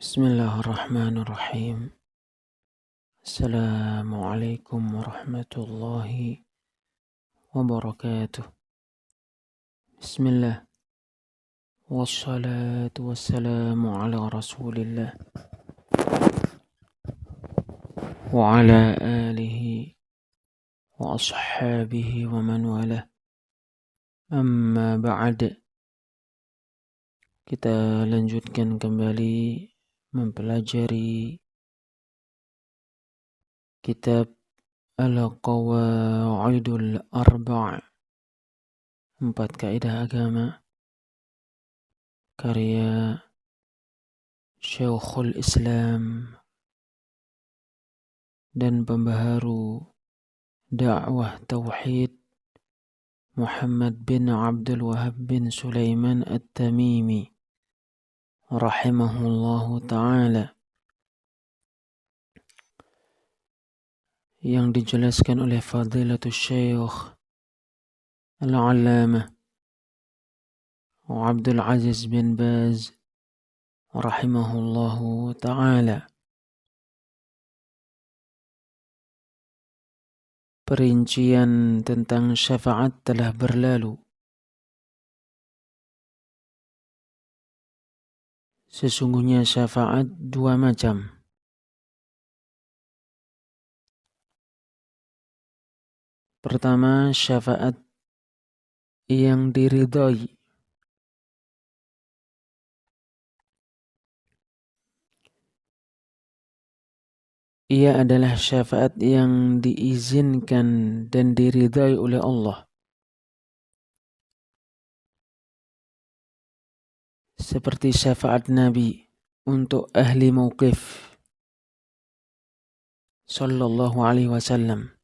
Bismillahirrahmanirrahim. Assalamualaikum warahmatullahi wabarakatuh. Bismillah. Wassalatu wassalamu ala rasulillah wa ala alihi wa ashabihi wa man walah. Amma ba'd. Kita lanjutkan kembali mempelajari kitab Al-Qawaidul Arba', 4 kaidah agama, karya Syekhul Islam dan pembaharu dakwah tauhid Muhammad bin Abdul Wahhab bin Sulaiman At-Tamimi rahimahullahu ta'ala, yang dijelaskan oleh Fadilatul Syekh Al-Allamah Abdul Aziz bin Baz rahimahullahu ta'ala. Perincian tentang syafaat telah berlalu. Sesungguhnya syafaat 2 macam. Pertama, syafaat yang diridhai. Ia adalah syafaat yang diizinkan dan diridhai oleh Allah. Seperti syafaat Nabi untuk ahli mauqif sallallahu alaihi wasallam,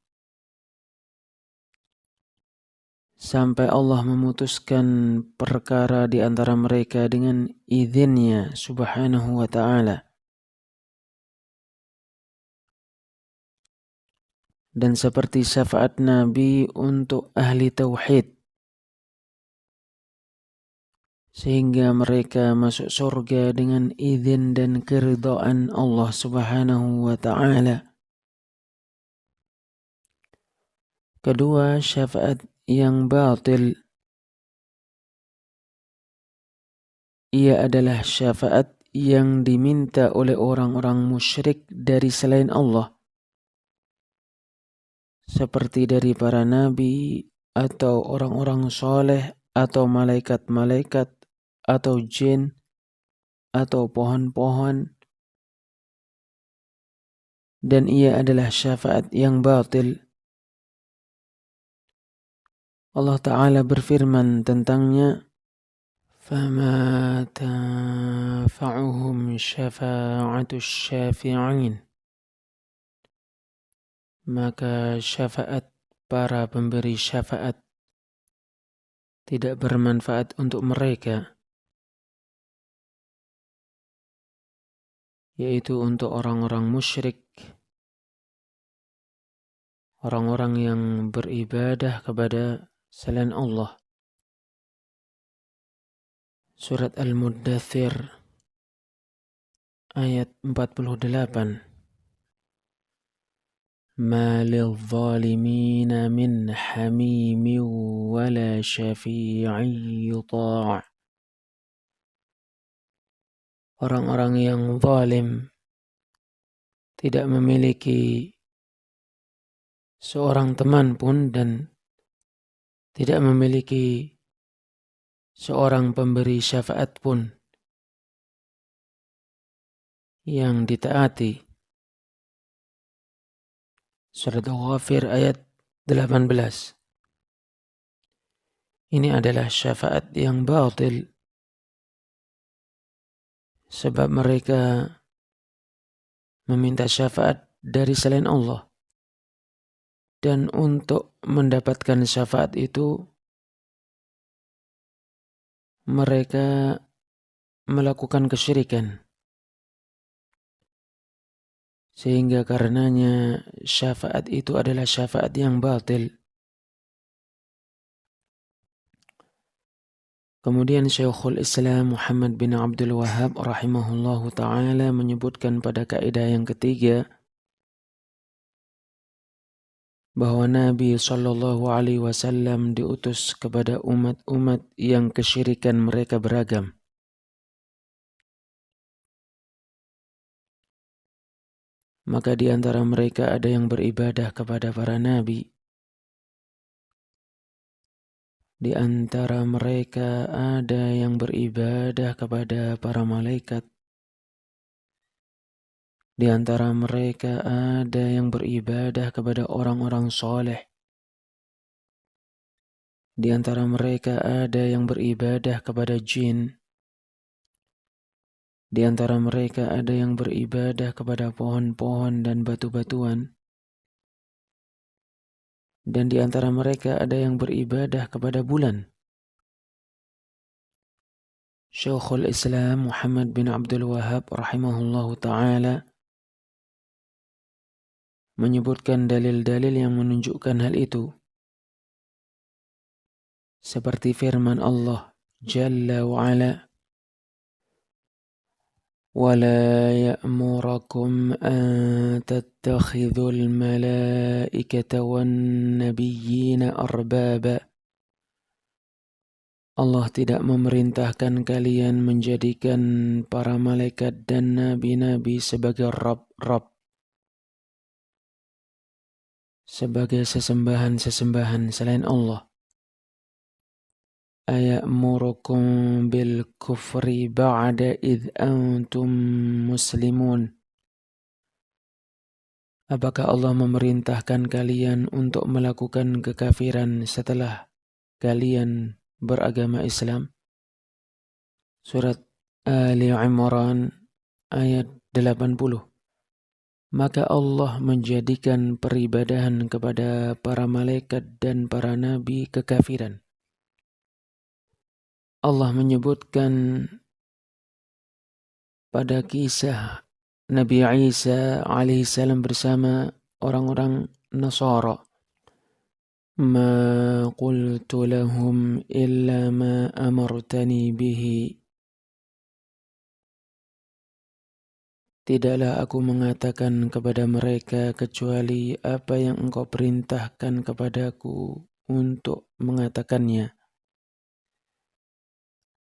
sampai Allah memutuskan perkara di antara mereka dengan izinnya subhanahu wa ta'ala. Dan seperti syafaat Nabi untuk ahli tauhid, sehingga mereka masuk surga dengan izin dan keridhaan Allah subhanahu wa ta'ala. Kedua, syafaat yang batil. Ia adalah syafaat yang diminta oleh orang-orang musyrik dari selain Allah, seperti dari para nabi atau orang-orang soleh atau malaikat-malaikat atau jin atau pohon-pohon, dan ia adalah syafaat yang batil. Allah Ta'ala berfirman tentangnya, فَمَا تَنْفَعُهُمْ شَفَاعَةُ الشَّافِعِينَ. Maka syafaat para pemberi syafaat tidak bermanfaat untuk mereka, yaitu untuk orang-orang musyrik, orang-orang yang beribadah kepada selain Allah. Surat Al-Muddathir ayat 48. Ma lil-zalimina min hamimin wala syafi'in yuta'. Orang-orang yang zalim tidak memiliki seorang teman pun dan tidak memiliki seorang pemberi syafaat pun yang ditaati. Surat Al-Ghafir ayat 18. Ini adalah syafaat yang batil, sebab mereka meminta syafaat dari selain Allah. Dan untuk mendapatkan syafaat itu, mereka melakukan kesyirikan. Sehingga karenanya syafaat itu adalah syafaat yang batil. Kemudian Syekhul Islam Muhammad bin Abdul Wahhab rahimahullahu ta'ala menyebutkan pada kaidah yang ketiga bahwa Nabi Shallallahu Alaihi Wasallam diutus kepada umat-umat yang kesyirikan mereka beragam. Maka di antara mereka ada yang beribadah kepada para nabi. Di antara mereka ada yang beribadah kepada para malaikat. Di antara mereka ada yang beribadah kepada orang-orang soleh. Di antara mereka ada yang beribadah kepada jin. Di antara mereka ada yang beribadah kepada pohon-pohon dan batu-batuan. Dan di antara mereka ada yang beribadah kepada bulan. Syekhul Islam Muhammad bin Abdul Wahhab rahimahullahu ta'ala menyebutkan dalil-dalil yang menunjukkan hal itu. Seperti firman Allah Jalla wa'ala, وَلَا يَأْمُرَكُمْ أَن تَتَّخِذُوا الْمَلَائِكَةَ وَالنَّبِيِّينَ أَرْبَابًا. Allah tidak memerintahkan kalian menjadikan para malaikat dan nabi-nabi sebagai Rabb, sebagai sesembahan-sesembahan selain Allah. Aya'murukum bil kufri ba'da idh antum muslimun. Apakah Allah memerintahkan kalian untuk melakukan kekafiran setelah kalian beragama Islam? Surat Ali Imran ayat 80. Maka Allah menjadikan peribadahan kepada para malaikat dan para nabi kekafiran. Allah menyebutkan pada kisah Nabi Isa alaihissalam bersama orang-orang Nasara. Ma qultu lahum illa ma amartani bihi. Tidaklah aku mengatakan kepada mereka kecuali apa yang engkau perintahkan kepadaku untuk mengatakannya.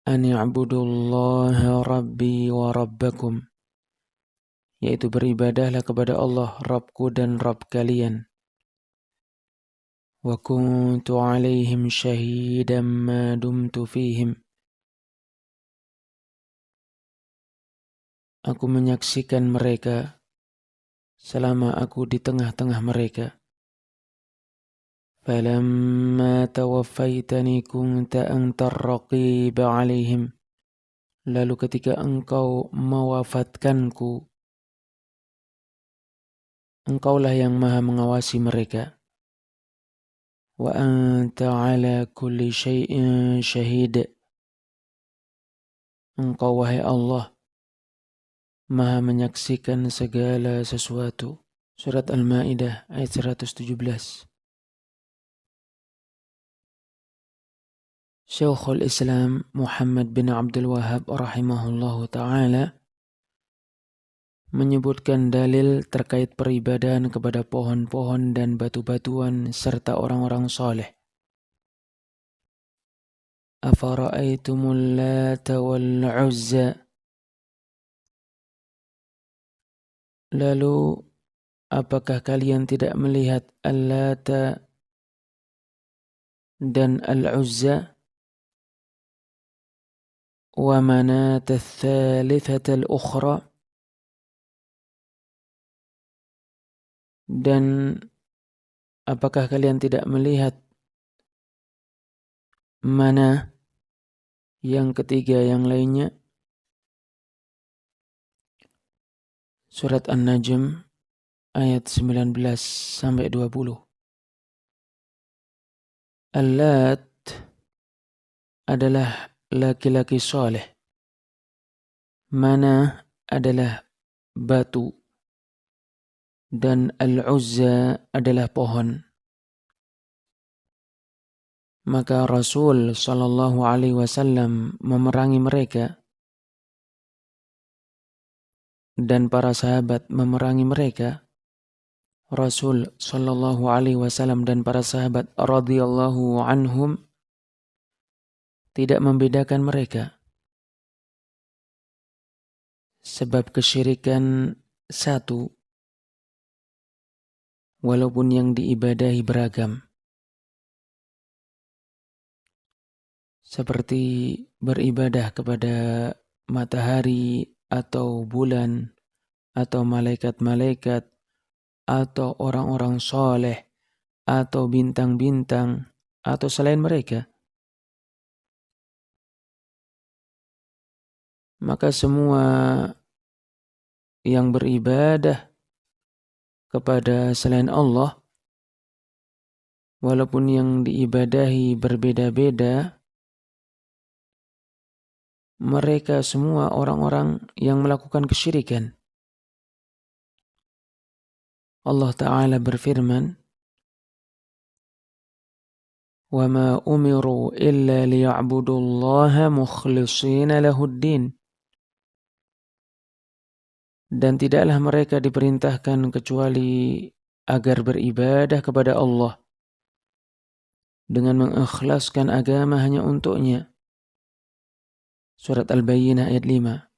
An i'budullaha rabbi wa rabbakum, yaitu beribadahlah kepada Allah Rabbku dan Rabb kalian. Wa kuntu alaihim syahidan ma dumtu fihim. Aku menyaksikan mereka selama aku di tengah-tengah mereka. Falamma tawaffaitani kunta antar raqib alaihim. Lalu ketika engkau mewafatkanku, engkaulah yang maha mengawasi mereka. Wa anta ala kulli syai'in syahid. Engkau wahai Allah maha menyaksikan segala sesuatu. Surat Al-Ma'idah ayat 117. Syekhul Islam Muhammad bin Abdul Wahhab rahimahullahu ta'ala menyebutkan dalil terkait peribadahan kepada pohon-pohon dan batu-batuan serta orang-orang soleh. Afara'aitumul Lata wal Uzza. Lalu apakah kalian tidak melihat Al-Lata dan Al-Uzza? Wa manat ats-tsalitsata al-ukhra. Dan apakah kalian tidak melihat mana yang ketiga yang lainnya? Surat An-Najm ayat 19 sampai 20. Al-Lat adalah laki-laki soleh. Mana adalah batu. Dan Al-Uzza adalah pohon. Maka Rasul Shallallahu Alaihi Wasallam memerangi mereka dan para sahabat memerangi mereka. Rasul Shallallahu Alaihi Wasallam dan para sahabat radhiyallahu anhum tidak membedakan mereka, sebab kesyirikan satu, walaupun yang diibadahi beragam. Seperti beribadah kepada matahari atau bulan atau malaikat-malaikat atau orang-orang soleh atau bintang-bintang atau selain mereka. Maka semua yang beribadah kepada selain Allah, walaupun yang diibadahi berbeda-beda, mereka semua orang-orang yang melakukan kesyirikan. Allah Ta'ala berfirman, وَمَا أُمِرُوا إِلَّا لِيَعْبُدُوا اللَّهَ مُخْلِصِينَ لَهُ الدِّينَ. Dan tidaklah mereka diperintahkan kecuali agar beribadah kepada Allah dengan mengikhlaskan agama hanya untuknya. Surat Al-Bayyinah ayat 5.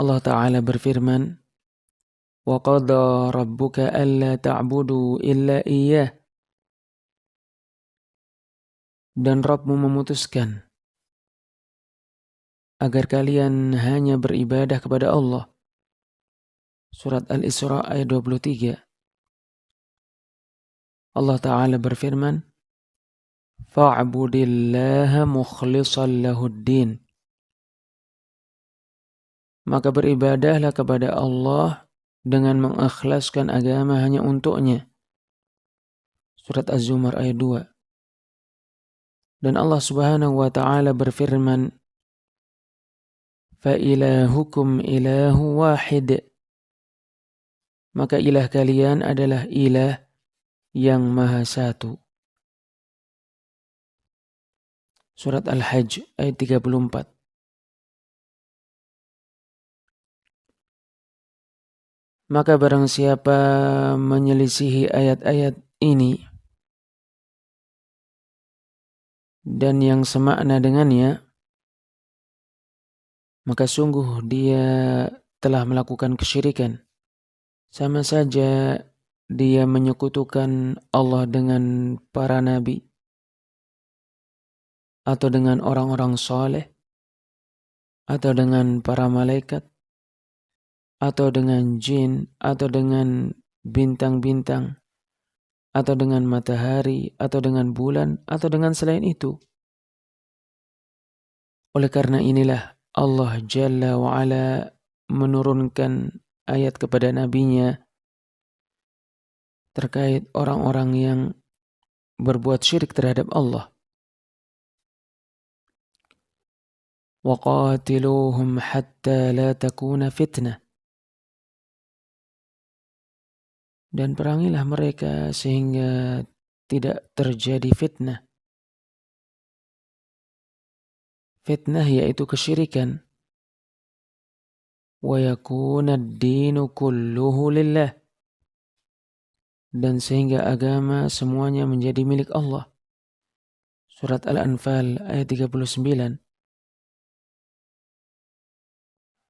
Allah Ta'ala berfirman, وَقَضَى رَبُّكَ أَلَّا تَعْبُدُوا إِلَّا إِيَّهُ. Dan Rabbmu memutuskan agar kalian hanya beribadah kepada Allah. Surat Al-Isra ayat 23. Allah Ta'ala berfirman, fa'budillaha mukhlishan lahuddin. Maka beribadahlah kepada Allah dengan mengikhlaskan agama hanya untuknya. Surat Az-Zumar ayat 2. Dan Allah Subhanahu wa Ta'ala berfirman, fa'ilahukum ilahu wahid. Maka ilah kalian adalah ilah yang maha satu. Surat Al-Hajj ayat 34. Maka barang siapa menyelisihi ayat-ayat ini dan yang semakna dengannya, maka sungguh dia telah melakukan kesyirikan. Sama saja dia menyekutukan Allah dengan para nabi, atau dengan orang-orang soleh, atau dengan para malaikat, atau dengan jin, atau dengan bintang-bintang, atau dengan matahari, atau dengan bulan, atau dengan selain itu. Oleh karena inilah Allah Jalla wa'ala menurunkan ayat kepada nabinya terkait orang-orang yang berbuat syirik terhadap Allah. وَقَاتِلُوهُمْ حَتَّى لَا تَكُونَ فِتْنَةً. Dan perangilah mereka sehingga tidak terjadi fitnah. Fitnah yaitu kesyirikan. وَيَكُونَ الدِّينُ كُلُّهُ لِلَّهِ. Dan sehingga agama semuanya menjadi milik Allah. Surat Al-Anfal ayat 39.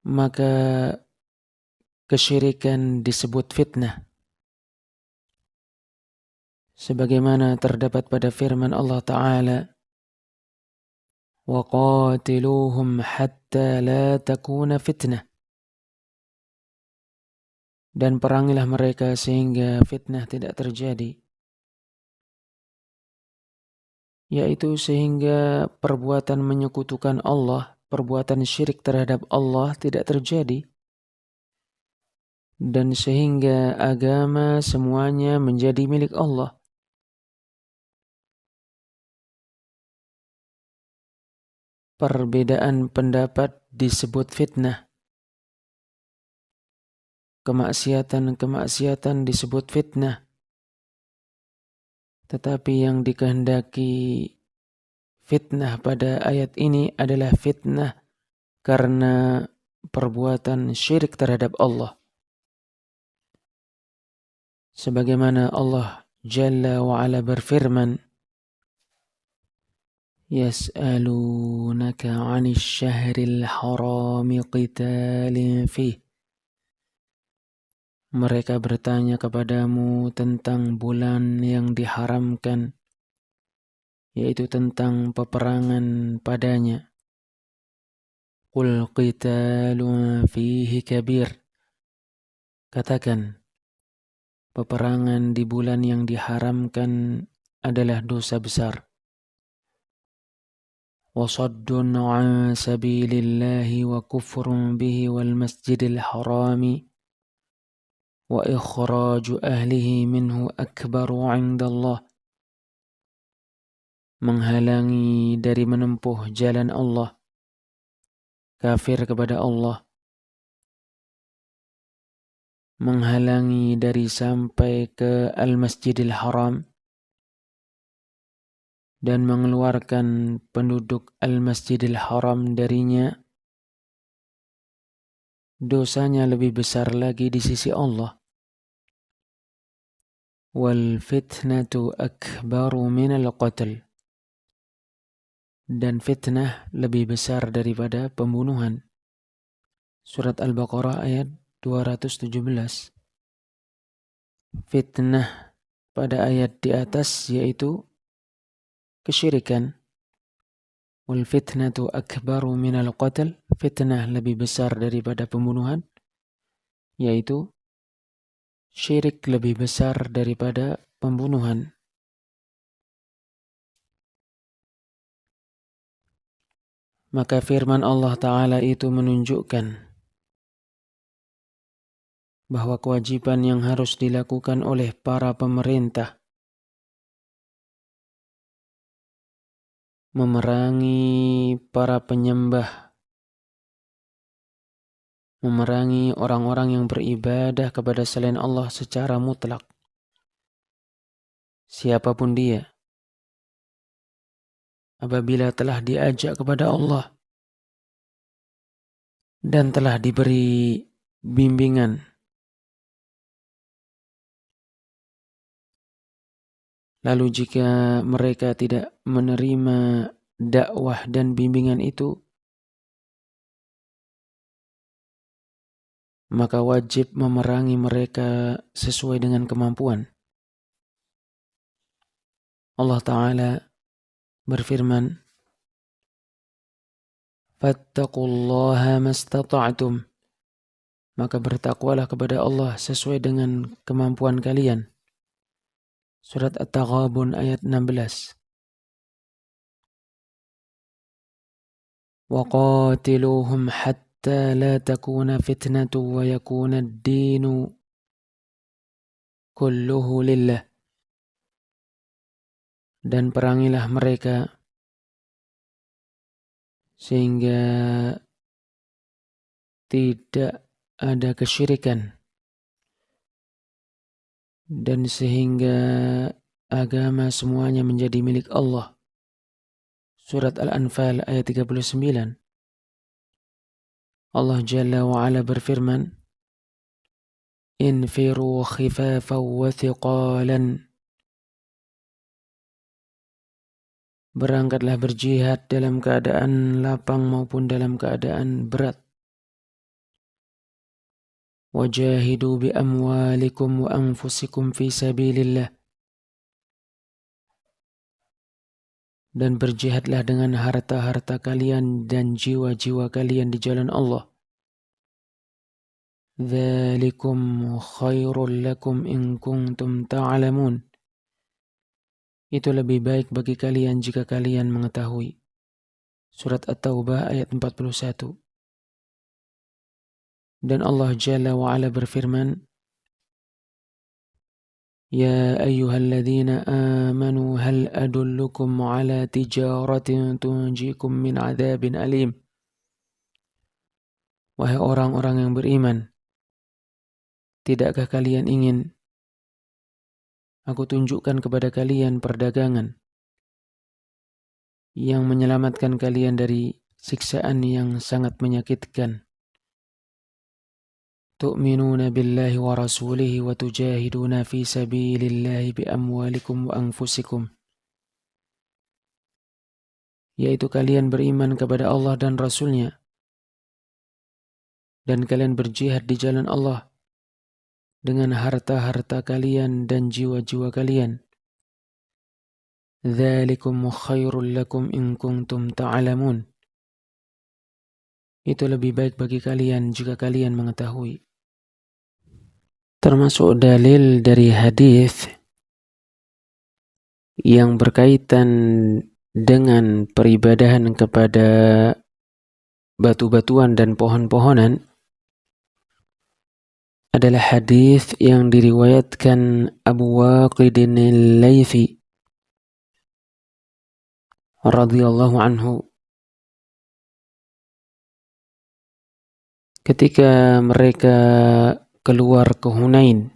Maka kesyirikan disebut fitnah. Sebagaimana terdapat pada firman Allah Ta'ala, وَقَاتِلُوهُمْ حَتَّى لَا تَكُونَ فِتْنَةً. Dan perangilah mereka sehingga fitnah tidak terjadi. Yaitu sehingga perbuatan menyekutukan Allah, perbuatan syirik terhadap Allah tidak terjadi. Dan sehingga agama semuanya menjadi milik Allah. Perbedaan pendapat disebut fitnah. Kemaksiatan disebut fitnah. Tetapi yang dikehendaki fitnah pada ayat ini adalah fitnah karena perbuatan syirik terhadap Allah. Sebagaimana Allah Jalla wa Ala berfirman, Yas'alunaka 'anil syahril harami qitalin fih. Mereka bertanya kepadamu tentang bulan yang diharamkan, yaitu tentang peperangan padanya. Qul qitalun fihi kabir. Katakan, peperangan di bulan yang diharamkan adalah dosa besar. وَصَدٌّ عَنْ سَبِيلِ اللَّهِ وَكُفْرٌ بِهِ وَالْمَسْجِدِ الْحَرَامِ وَإِخْرَاجُ أَهْلِهِ مِنْهُ أَكْبَرُ عِنْدَ اللَّهِ. Menghalangi dari menempuh jalan Allah, kafir kepada Allah, menghalangi dari sampai ke Al-Masjidil Haram, dan mengeluarkan penduduk Al-Masjidil Haram darinya, dosanya lebih besar lagi di sisi Allah. Wal fitnatu akbaru minal qatl. Dan fitnah lebih besar daripada pembunuhan. Surat Al-Baqarah ayat 217. Fitnah pada ayat di atas yaitu kesyirikan. Wal fitnatu akbaru minal qatl. Fitnah lebih besar daripada pembunuhan, yaitu syirik lebih besar daripada pembunuhan. Maka firman Allah Ta'ala itu menunjukkan bahwa kewajiban yang harus dilakukan oleh para pemerintah memerangi para penyembah, memerangi orang-orang yang beribadah kepada selain Allah secara mutlak. Siapapun dia, apabila telah diajak kepada Allah dan telah diberi bimbingan, lalu jika mereka tidak menerima dakwah dan bimbingan itu, maka wajib memerangi mereka sesuai dengan kemampuan. Allah Ta'ala berfirman, Fattaqullaha mastata'tum. Maka bertakwalah kepada Allah sesuai dengan kemampuan kalian. Surat At-Taghabun ayat 16. وَقَاتِلُوهُمْ حَتَّى لَا تَكُونَ فِتْنَةٌ وَيَكُونَ الدِّينُ كُلُّهُ لِلَّهِ. Dan perangilah mereka sehingga tidak ada kesyirikan dan sehingga agama semuanya menjadi milik Allah. Surat Al-Anfal ayat 39. Allah Jalla wa Ala berfirman, Infiru khifafan wa thiqalan. Berangkatlah berjihad dalam keadaan lapang maupun dalam keadaan berat. Wajahidu bi amwalikum wa anfusikum fi sabilillah. Dan berjihadlah dengan harta-harta kalian dan jiwa-jiwa kalian di jalan Allah. Dzalikum khairul lakum in kuntum ta'lamun. Itu lebih baik bagi kalian jika kalian mengetahui. Surat At-Taubah ayat 41. Dan Allah Jalla wa Ala berfirman, Ya ayyuhalladzina amanu hal adullukum ala tijaratin tunjikum min adzabin alim. Wahai orang-orang yang beriman, tidakkah kalian ingin Aku tunjukkan kepada kalian perdagangan yang menyelamatkan kalian dari siksaan yang sangat menyakitkan. Tu'minuna billahi wa rasulihi wa tujahiduna fi sabilillahi bi amwalikum wa anfusikum. Yaitu kalian beriman kepada Allah dan Rasulnya, dan kalian berjihad di jalan Allah dengan harta-harta kalian dan jiwa-jiwa kalian. Dzalikum khairul lakum in kuntum ta'lamun. Itu lebih baik bagi kalian jika kalian mengetahui. Termasuk dalil dari hadis yang berkaitan dengan peribadahan kepada batu-batuan dan pohon-pohonan adalah hadis yang diriwayatkan Abu Waqidin al-Laythi radhiyallahu anhu ketika mereka keluar ke Hunain.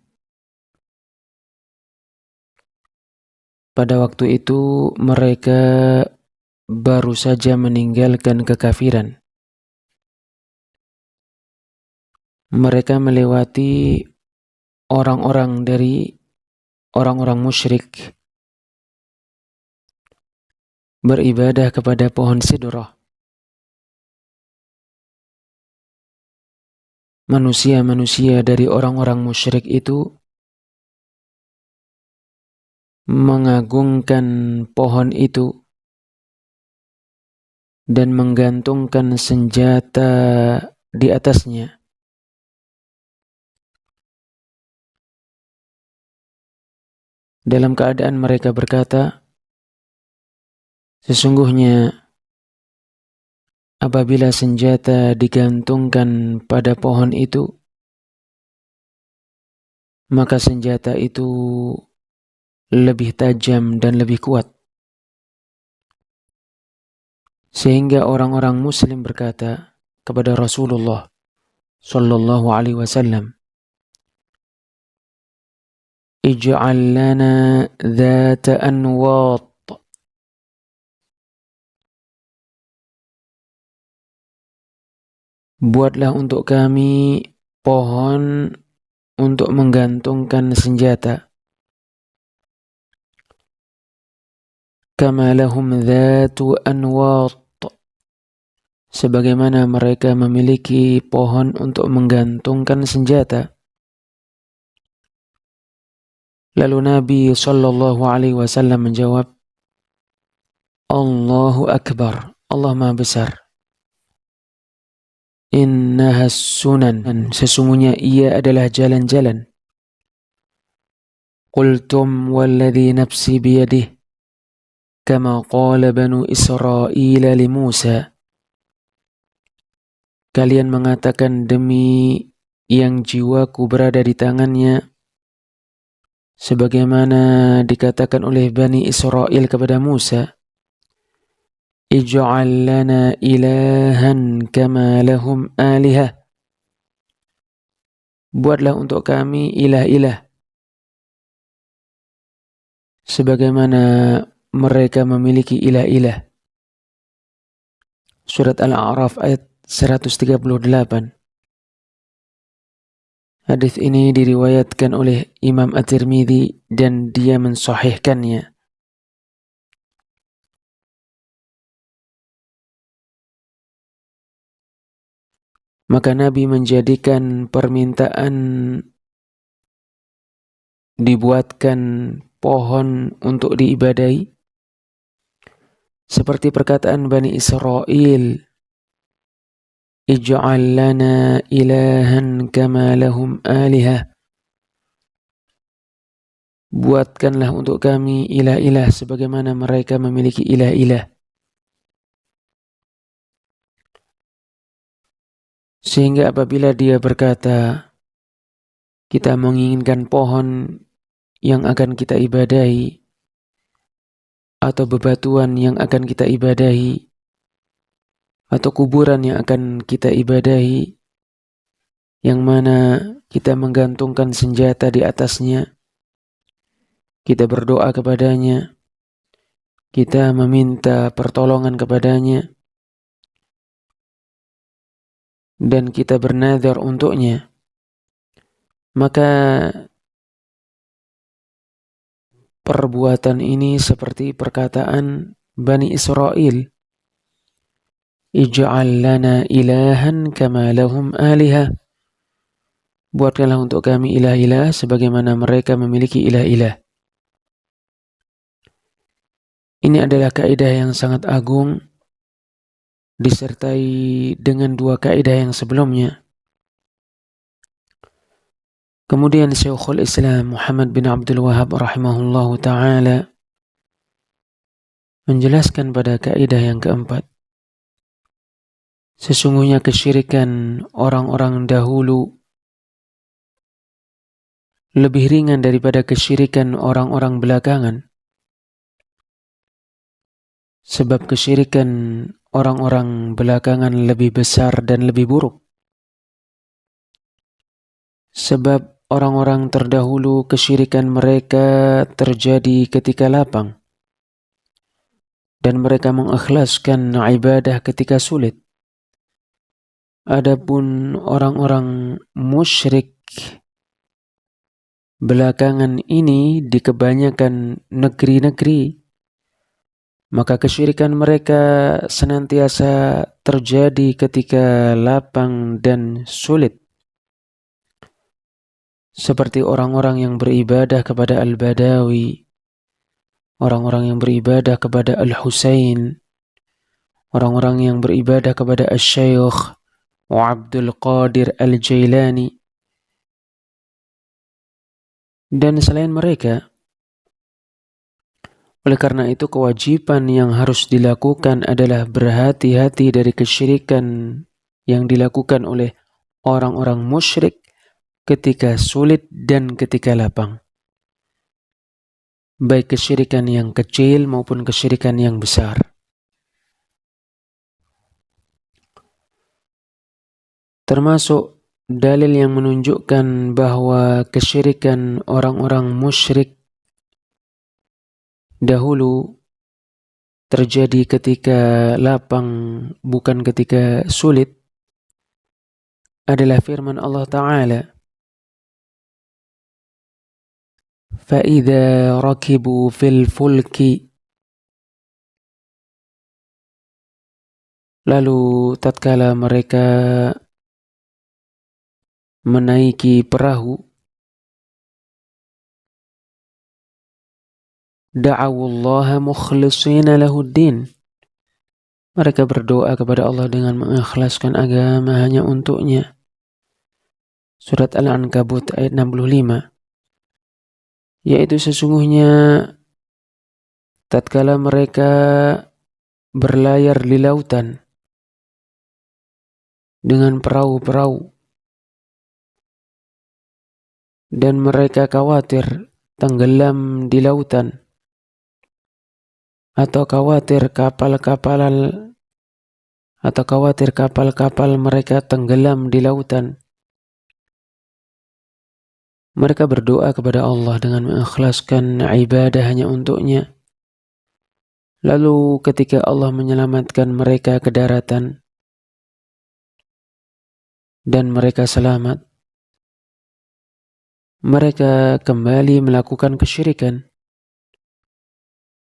Pada waktu itu mereka baru saja meninggalkan kekafiran. Mereka melewati orang-orang dari orang-orang musyrik beribadah kepada pohon sidrah. Manusia-manusia dari orang-orang musyrik itu mengagungkan pohon itu dan menggantungkan senjata di atasnya. Dalam keadaan mereka berkata, sesungguhnya apabila senjata digantungkan pada pohon itu, maka senjata itu lebih tajam dan lebih kuat. Sehingga orang-orang muslim berkata kepada Rasulullah sallallahu alaihi wasallam, ij'al lana dhata anwat. Buatlah untuk kami pohon untuk menggantungkan senjata. Kama lahum dhatu anwat. Sebagaimana mereka memiliki pohon untuk menggantungkan senjata. Lalu Nabi sallallahu alaihi wasallam menjawab, Allahu Akbar, Allah Maha Besar. Innaha sunan, sesungguhnya ia adalah jalan-jalan. Qultum walladhi nafsi biyadih, kama qala banu Israel li Musa. Kalian mengatakan demi yang jiwaku berada di tangannya, sebagaimana dikatakan oleh Bani Israel kepada Musa, ij'al lana ilahan kama lahum alihah. Buatlah untuk kami ilah-ilah sebagaimana mereka memiliki ilah-ilah. Surat Al-A'raf ayat 138. Hadis ini diriwayatkan oleh Imam At-Tirmidzi dan dia mensahihkannya. Maka Nabi menjadikan permintaan dibuatkan pohon untuk diibadahi seperti perkataan Bani Israel, ij'al lana ilahan kama lahum alihah. Buatkanlah untuk kami ilah-ilah sebagaimana mereka memiliki ilah-ilah. Sehingga apabila dia berkata, kita menginginkan pohon yang akan kita ibadahi, atau bebatuan yang akan kita ibadahi, atau kuburan yang akan kita ibadahi, yang mana kita menggantungkan senjata di atasnya, kita berdoa kepadanya, kita meminta pertolongan kepadanya, dan kita bernadzar untuknya, maka perbuatan ini seperti perkataan Bani Israel, ij'al lana ilahan kama lahum alihah. Buatkanlah untuk kami ilah-ilah sebagaimana mereka memiliki ilah-ilah. Ini adalah kaidah yang sangat agung, disertai dengan dua kaidah yang sebelumnya. Kemudian Syekhul Islam Muhammad bin Abdul Wahhab rahimahullahu ta'ala menjelaskan pada kaidah yang keempat, sesungguhnya kesyirikan orang-orang dahulu lebih ringan daripada kesyirikan orang-orang belakangan. Sebab kesyirikan orang-orang belakangan lebih besar dan lebih buruk. Sebab orang-orang terdahulu kesyirikan mereka terjadi ketika lapang, dan mereka mengikhlaskan ibadah ketika sulit. Adapun orang-orang musyrik belakangan ini di kebanyakan negeri-negeri, maka kesyirikan mereka senantiasa terjadi ketika lapang dan sulit. Seperti orang-orang yang beribadah kepada Al-Badawi, orang-orang yang beribadah kepada Al-Husain, orang-orang yang beribadah kepada Al-Syaykh Abdul Qadir Al-Jailani, dan selain mereka. Oleh karena itu, kewajiban yang harus dilakukan adalah berhati-hati dari kesyirikan yang dilakukan oleh orang-orang musyrik ketika sulit dan ketika lapang. Baik kesyirikan yang kecil maupun kesyirikan yang besar. Termasuk dalil yang menunjukkan bahwa kesyirikan orang-orang musyrik dahulu terjadi ketika lapang bukan ketika sulit adalah firman Allah Ta'ala, فَإِذَا رَكِبُوا فِي الْفُلْكِ, lalu tatkala mereka menaiki perahu, da'awullaha mukhlishina lahuddin, mereka berdoa kepada Allah dengan mengikhlaskan agama hanya untuknya. Surat Al-Ankabut ayat 65. Yaitu sesungguhnya tatkala mereka berlayar di lautan dengan perahu-perahu dan mereka khawatir tenggelam di lautan, atau khawatir kapal-kapal mereka tenggelam di lautan, mereka berdoa kepada Allah dengan mengikhlaskan ibadah hanya untuknya. Lalu ketika Allah menyelamatkan mereka ke daratan dan mereka selamat, mereka kembali melakukan kesyirikan.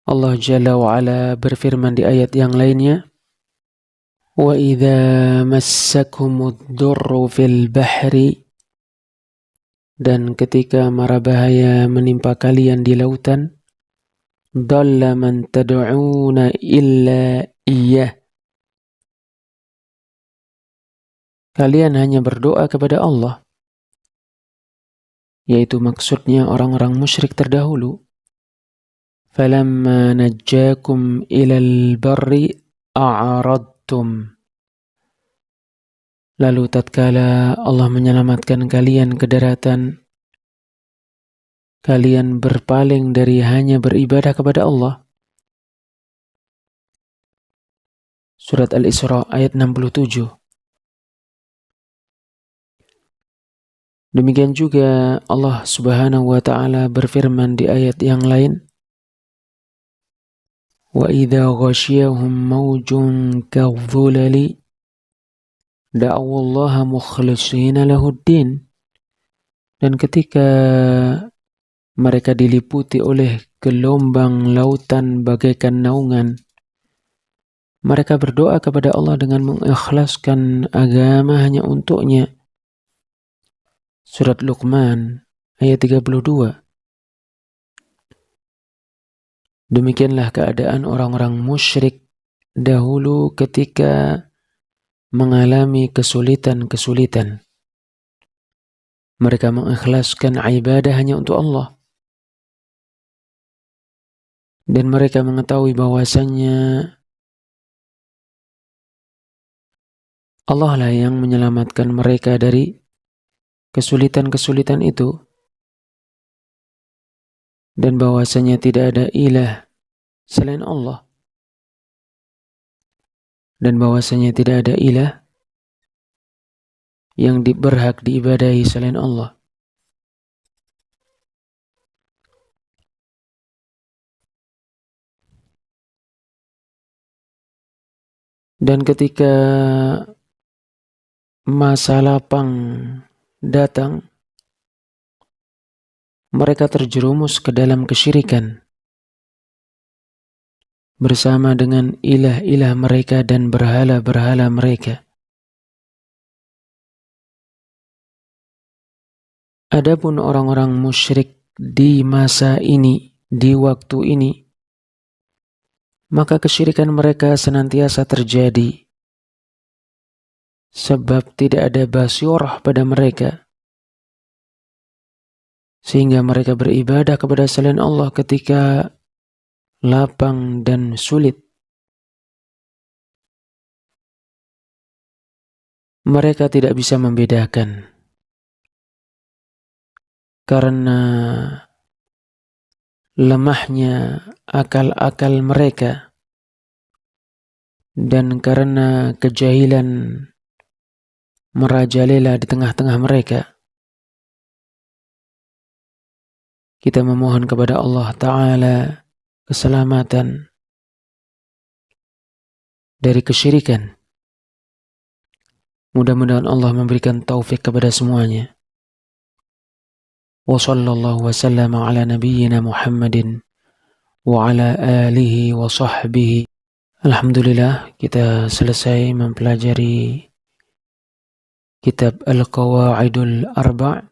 Allah Jalla wa'ala berfirman di ayat yang lainnya, وَإِذَا مَسَّكُمُ الضُّرُّ فِي الْبَحْرِ, dan ketika mara bahaya menimpa kalian di lautan, ضَلَّ مَنْ تَدْعُونَ إِلَّا إِيَّهِ, kalian hanya berdoa kepada Allah, yaitu maksudnya orang-orang musyrik terdahulu. فَلَمَّا نَجَّاكُمْ إِلَى الْبَرِّ أَعْرَضْتُمْ, lalu tatkala Allah menyelamatkan kalian ke daratan, kalian berpaling dari hanya beribadah kepada Allah. Surat Al-Isra ayat 67. Demikian juga Allah Subhanahu wa taala berfirman di ayat yang lain, "Wa idza ghasyiyahum maujun kadh-dhulali da'awallaha mukhlishina lahuddin." Dan ketika mereka diliputi oleh gelombang lautan bagaikan naungan, mereka berdoa kepada Allah dengan mengikhlaskan agama hanya untuknya. Surat Luqman ayat 32. Demikianlah keadaan orang-orang musyrik dahulu ketika mengalami kesulitan-kesulitan. Mereka mengikhlaskan ibadah hanya untuk Allah. Dan mereka mengetahui bahwasannya Allah lah yang menyelamatkan mereka dari kesulitan-kesulitan itu. Dan bahwasanya tidak ada ilah selain Allah. Dan bahwasanya tidak ada ilah yang berhak diibadahi selain Allah. Dan ketika masa lapang datang, mereka terjerumus ke dalam kesyirikan bersama dengan ilah-ilah mereka dan berhala-berhala mereka. Adapun orang-orang musyrik di masa ini, di waktu ini, maka kesyirikan mereka senantiasa terjadi sebab tidak ada basyarah pada mereka, sehingga mereka beribadah kepada selain Allah ketika lapang dan sulit. Mereka tidak bisa membedakan karena lemahnya akal-akal mereka dan karena kejahilan merajalela di tengah-tengah mereka. Kita memohon kepada Allah Ta'ala keselamatan dari kesyirikan. Mudah-mudahan Allah memberikan taufik kepada semuanya. Wa sallallahu wa sallama ala nabiyyina Muhammadin wa ala alihi wa sahbihi. Alhamdulillah, kita selesai mempelajari kitab Al-Qawaidul Arba'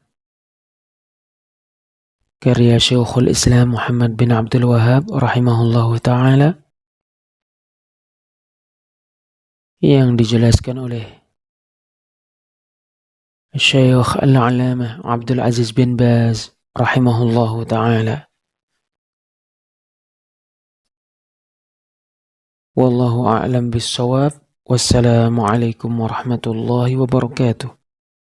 karya Syekhul Islam Muhammad bin Abdul Wahhab rahimahullahu ta'ala, yang dijelaskan oleh Syekh Al-Alamah Abdul Aziz bin Baz rahimahullahu ta'ala. Wallahu a'lam bis-shawab. Wassalamualaikum warahmatullahi wabarakatuh.